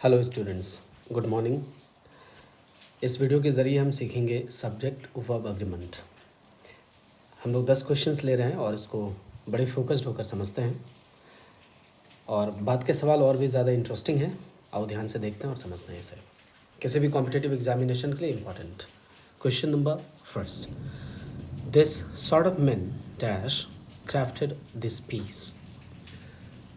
Hello students, good morning. इस video के ज़रिए हम सीखेंगे सब्जेक्ट वर्ब अग्रीमेंट। हम लोग 10 क्वेश्चंस ले रहे हैं और इसको बड़े फोकस्ड होकर समझते हैं और बाद के सवाल और भी ज़्यादा इंटरेस्टिंग हैं। आओ ध्यान से देखते हैं और समझते हैं इसे। किसी भी कॉम्पिटिटिव एग्जामिनेशन के लिए important question number first, this sort of man dash crafted this piece.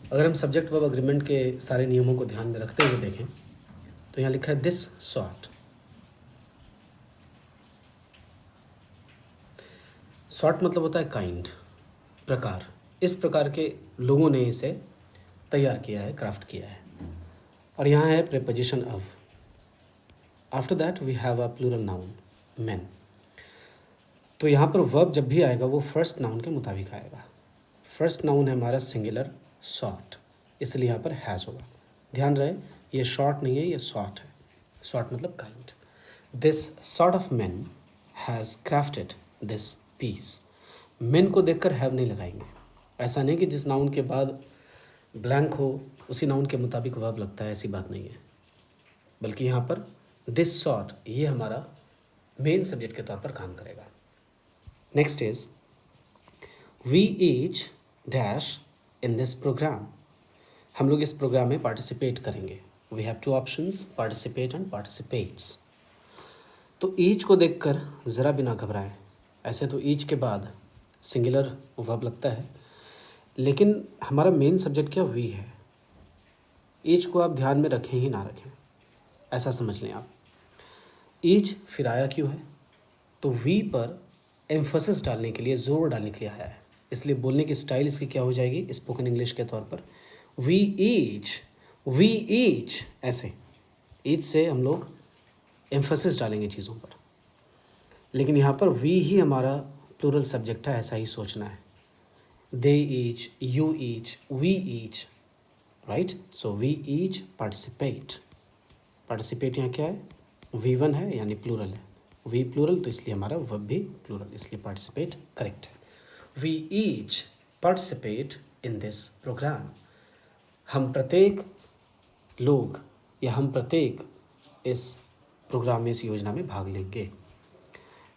अगर हम सब्जेक्ट वर्ब अग्रीमेंट के सारे नियमों को ध्यान में रखते हुए देखें तो यहाँ लिखा है दिस सॉर्ट। सॉर्ट मतलब होता है काइंड, प्रकार। इस प्रकार के लोगों ने इसे तैयार किया है, क्राफ्ट किया है। और यहाँ है preposition of. After that we have a plural noun man. तो यहाँ पर वर्ब जब भी आएगा वो फर्स्ट नाउन के मुताबिक आएगा। फर्स्ट नाउन है हमारा सिंगुलर सॉर्ट, इसलिए यहाँ पर हैज़ होगा। ध्यान रहे ये शॉर्ट नहीं है, ये सॉर्ट है। सॉर्ट मतलब kind. This sort of man has crafted this piece. Man को देखकर हैव नहीं लगाएंगे। ऐसा नहीं कि जिस नाउन के बाद ब्लैंक हो उसी नाउन के मुताबिक वर्ब लगता है, ऐसी बात नहीं है। बल्कि यहाँ पर दिस सॉर्ट ये हमारा मेन सब्जेक्ट के तौर पर काम करेगा। Next is we each dash in this programme. हम लोग इस प्रोग्राम में पार्टिसिपेट करेंगे। We have two options, participate and participates. तो ईच को देखकर ज़रा भी ना घबराएं। ऐसे तो ईच के बाद सिंगुलर वर्ब लगता है, लेकिन हमारा मेन सब्जेक्ट क्या वी है। ईच को आप ध्यान में रखें ही ना रखें, ऐसा समझ लें आप। ईच फिर आया क्यों है, तो वी पर एम्फोसिस डालने के लिए, जोर डालने के लिए आया है। इसलिए बोलने की स्टाइल इसकी क्या हो जाएगी स्पोकन इंग्लिश के तौर पर, वी ईच। ऐसे ईच से हम लोग एम्फोसिस डालेंगे चीज़ों पर। लेकिन यहाँ पर वी ही हमारा प्लूरल सब्जेक्ट है, ऐसा ही सोचना है। They each, you each, we each, right. So we each participate. Participate यहाँ क्या है, V1 है यानी प्लूरल है। वी प्लूरल तो इसलिए हमारा वर्ब भी प्लूरल, इसलिए पार्टिसिपेट करेक्ट है। We each participate in this programme. हम प्रत्येक लोग या हम प्रत्येक इस प्रोग्राम में, इस योजना में भाग लेंगे।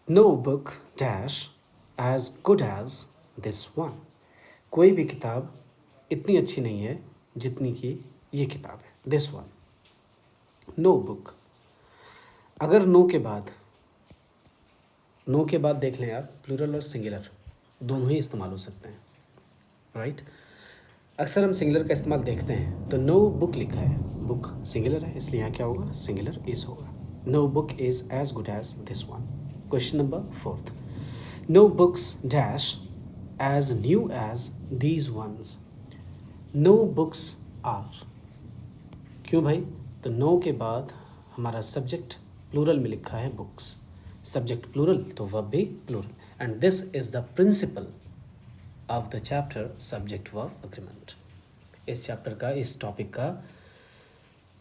No book dash as good as this one. कोई भी किताब इतनी अच्छी नहीं है जितनी कि ये किताब है, दिस वन। No book. अगर नो के बाद देख लें आप, प्लूरल और सिंगुलर दोनों ही इस्तेमाल हो सकते हैं, राइट। अक्सर हम सिंगुलर का इस्तेमाल देखते हैं। तो नो बुक लिखा है, बुक सिंगुलर है, इसलिए यहाँ क्या होगा, सिंगुलर इज होगा। No book is as good as this one. Question number fourth, no books dash as new as these ones. No books are. क्यों भाई, तो नो के बाद हमारा सब्जेक्ट प्लूरल में लिखा है बुक्स। सब्जेक्ट प्लूरल तो वर्ब भी plural. And this is the principle of the chapter subject verb agreement. इस चैप्टर का, इस टॉपिक का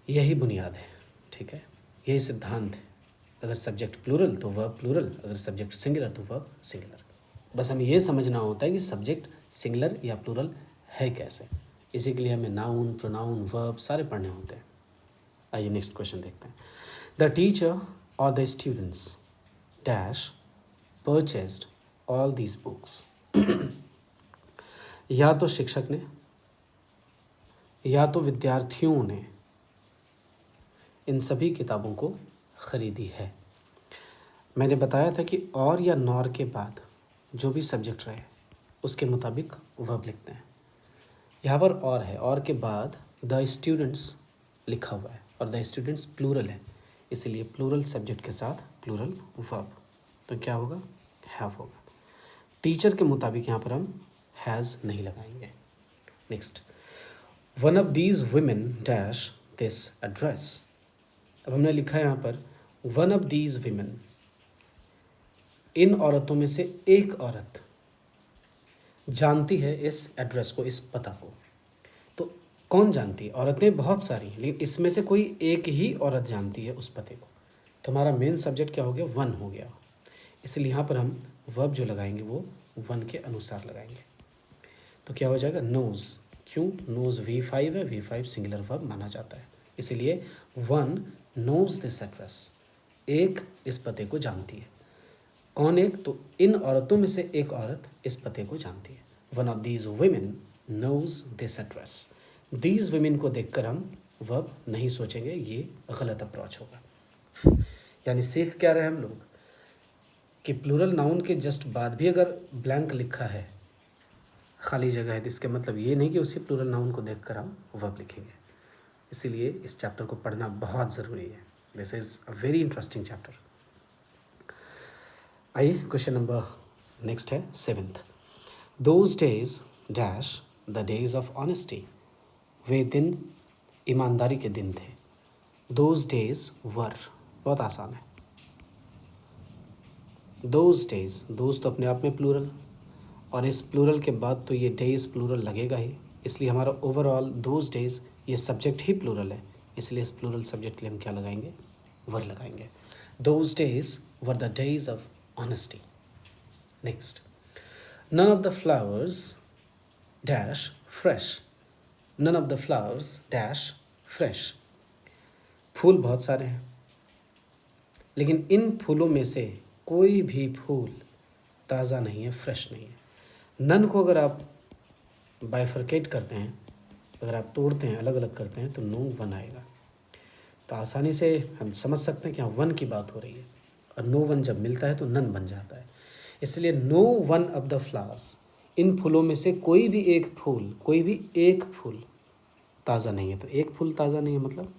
यही बुनियाद है, ठीक है, यही सिद्धांत है। अगर सब्जेक्ट प्लूरल तो वर्ब प्लूरल, अगर सब्जेक्ट सिंगुलर तो वर्ब सिंगुलर। बस हमें ये समझना होता है कि सब्जेक्ट सिंगुलर या प्लूरल है कैसे। इसी के लिए हमें नाउन, प्रोनाउन, वर्ब सारे पढ़ने होते हैं। आइए नेक्स्ट क्वेश्चन देखते हैं। द टीचर और the students dash purchased all these books. या तो शिक्षक ने या तो विद्यार्थियों ने इन सभी किताबों को खरीदी है। मैंने बताया था कि और या नॉर के बाद जो भी सब्जेक्ट रहे उसके मुताबिक वर्ब लिखते हैं। यहाँ पर और है, और के बाद द स्टूडेंट्स लिखा हुआ है और द स्टूडेंट्स प्लूरल है, इसलिए प्लूरल सब्जेक्ट के साथ प्लूरल वर्ब, तो क्या होगा, हैव होगा। टीचर के मुताबिक यहाँ पर हम हैज़ नहीं लगाएंगे। Next, one of these women dash this address. अब हमने लिखा है यहाँ पर वन ऑफ दीज वुमेन, इन औरतों में से एक औरत जानती है इस एड्रेस को, इस पता को। तो कौन जानती है, औरतें बहुत सारी हैं, लेकिन इसमें से कोई एक ही औरत जानती है उस पते को। तो हमारा मेन सब्जेक्ट क्या हो गया, वन हो गया। इसलिए यहाँ पर हम वर्ब जो लगाएंगे वो वन के अनुसार लगाएंगे। तो क्या हो जाएगा, नोज़। क्यों, नोज़ V5 है, V5 सिंगुलर वर्ब माना जाता है। इसीलिए वन नोज दिस एड्रेस, एक इस पते को जानती है। कौन एक? तो इन औरतों में से एक औरत इस पते को जानती है। One of these women knows this address. These women को देखकर हम वर्ब नहीं सोचेंगे, ये गलत अप्रोच होगा। यानी सीख क्या रहे हम लोग कि प्लूरल नाउन के जस्ट बाद भी अगर ब्लैंक लिखा है, खाली जगह है, तो इसका मतलब ये नहीं कि उसी प्लूरल नाउन को देखकर हम वर्ब लिखेंगे। इसीलिए इस चैप्टर को पढ़ना बहुत ज़रूरी है। This is a very interesting chapter. आइए क्वेश्चन नंबर नेक्स्ट है 7th। Those days dash the days of honesty. वे दिन ईमानदारी के दिन थे। दोज डेज वर, बहुत आसान है। दोज डेज, दोज तो अपने आप में प्लूरल, और इस प्लूरल के बाद तो ये डेज प्लूरल लगेगा ही, इसलिए हमारा ओवरऑल दोज डेज ये सब्जेक्ट ही प्लूरल है, इसलिए इस प्लूरल सब्जेक्ट के लिए हम क्या लगाएंगे? वर लगाएंगे। Those days were the days of honesty. Next, none of the flowers dash fresh. None of the flowers dash fresh. फूल बहुत सारे हैं, लेकिन इन फूलों में से कोई भी फूल ताज़ा नहीं है, फ्रेश नहीं है। नन को अगर आप बाइफरकेट करते हैं, अगर आप तोड़ते हैं, अलग अलग करते हैं, तो नो वन आएगा। तो आसानी से हम समझ सकते हैं कि हाँ वन की बात हो रही है, और नो वन जब मिलता है तो नन बन जाता है। इसलिए no one of the flowers, इन फूलों में से कोई भी एक फूल, कोई भी एक फूल ताज़ा नहीं है। तो एक फूल ताज़ा नहीं है मतलब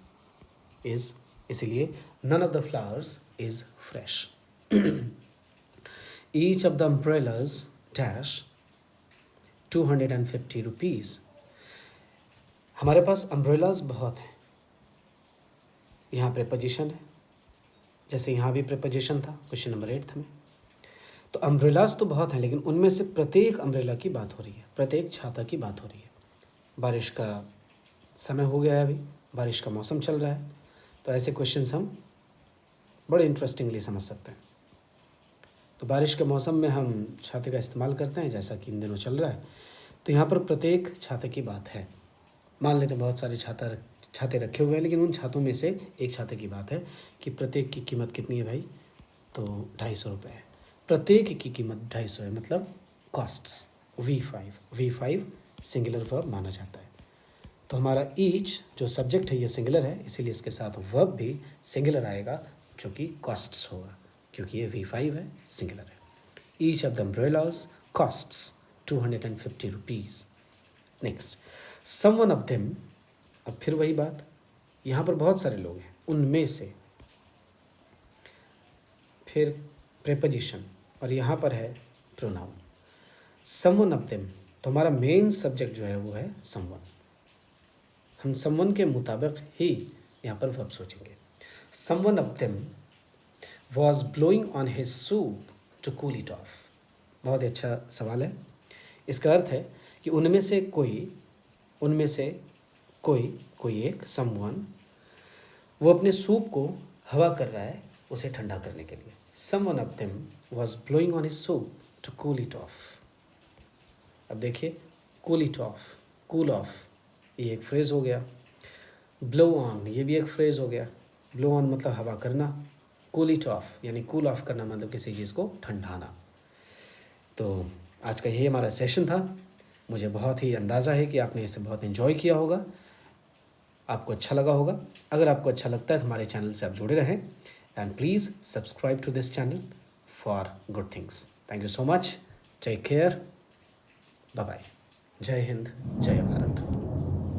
इज़, इसलिए none of the flowers is fresh. Each of the umbrellas dash 250 rupees. हमारे पास अम्ब्रेलाज बहुत हैं। यहाँ प्रेपोजिशन है, जैसे यहाँ भी प्रेपोजिशन था क्वेश्चन नंबर 8 में। तो अम्ब्रेलाज तो बहुत हैं, लेकिन उनमें से प्रत्येक अम्ब्रेला की बात हो रही है, प्रत्येक छाता की बात हो रही है। बारिश का समय हो गया है, अभी बारिश का मौसम चल रहा है, तो ऐसे क्वेश्चंस हम बड़े इंटरेस्टिंगली समझ सकते हैं। तो बारिश के मौसम में हम छाते का इस्तेमाल करते हैं, जैसा कि इन दिनों चल रहा है। तो यहाँ पर प्रत्येक छाते की बात है। मान लेते हैं बहुत सारे छाते रखे हुए हैं, लेकिन उन छातों में से एक छाते की बात है कि प्रत्येक की कीमत कितनी है भाई? तो 250 रुपये है। प्रत्येक की कीमत 250 है, मतलब कॉस्ट्स V5 सिंगुलर वर्ब माना जाता है। तो हमारा ईच जो सब्जेक्ट है ये सिंगुलर है, इसीलिए इसके साथ वर्ब भी सिंगुलर आएगा, जो कि कॉस्ट्स होगा, क्योंकि ये V5 है, सिंगुलर है। Each of the umbrellas costs 250 rupees. Next, someone of them, अब फिर वही बात, यहाँ पर बहुत सारे लोग हैं, उनमें से, फिर प्रेपोजिशन, और यहाँ पर है प्रोनाउन। समवन ऑफ देम, तो हमारा मेन सब्जेक्ट जो है वो है समवन। हम समवन के मुताबिक ही यहाँ पर वर्ब सोचेंगे। Someone of them was blowing on his soup to cool it off. बहुत ही अच्छा सवाल है। इसका अर्थ है कि उनमें से कोई एक, समवन, वो अपने सूप को हवा कर रहा है उसे ठंडा करने के लिए। Someone of them was blowing on his soup to cool it off. अब देखिए, cool it off, cool off, ये एक फ्रेज़ हो गया। ब्लो ऑन, ये भी एक फ्रेज़ हो गया। ब्लो ऑन मतलब हवा करना, कूल इट ऑफ यानी कूल ऑफ करना मतलब किसी चीज़ को ठंडाना। तो आज का यही हमारा सेशन था। मुझे बहुत ही अंदाज़ा है कि आपने इसे बहुत एंजॉय किया होगा, आपको अच्छा लगा होगा। अगर आपको अच्छा लगता है तो हमारे चैनल से आप जुड़े रहें, and please subscribe to this channel for good things. Thank you so much. Take care, bye bye. जय हिंद, जय भारत।